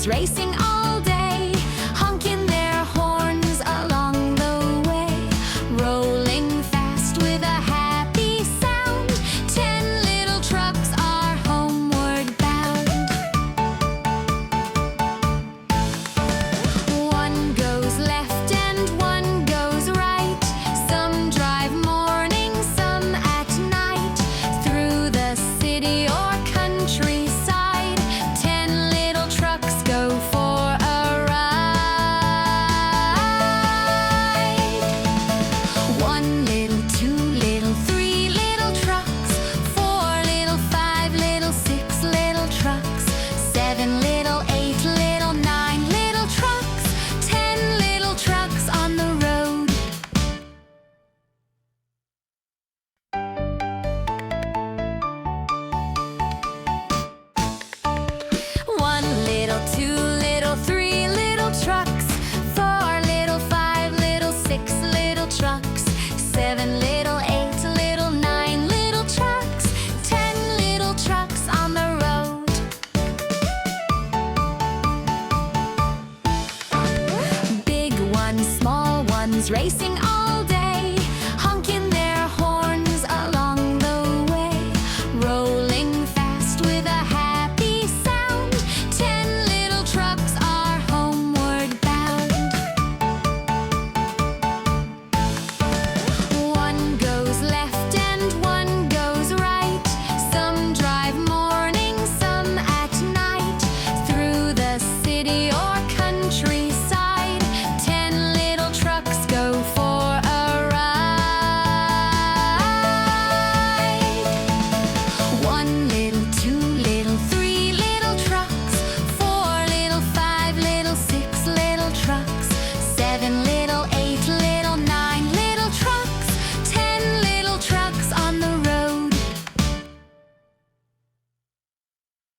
ones racing all day, honking their horns along the way, rolling fast with a happy sound. 10 little trucks are homeward bound. One goes left and one goes right. Some drive morning, some at night, through the city or countryside. 10 little trucks go for a ride. 1 little, 2 little, 3 little trucks, 4 little, 5 little, 6 little trucks, 7 little, 8 little, 9 little trucks, 10 little trucks on the road. One little, 2 little, 3 little trucks, 4 little, 5 little, 6 little trucks, 7 little, 8 little, 9 little trucks, 10 little trucks on the road. Big ones, small ones racing all day, honking their horns along the way, rolling fast with a happy sound. 10 little trucks are homeward bound. One goes left and one goes right. Some drive morning, some at night, through the city or countryside. 10 little trucks go for a ride. 1 little, 2 little, 3 little trucks, 4 little, 5 little, 6 little trucks, 7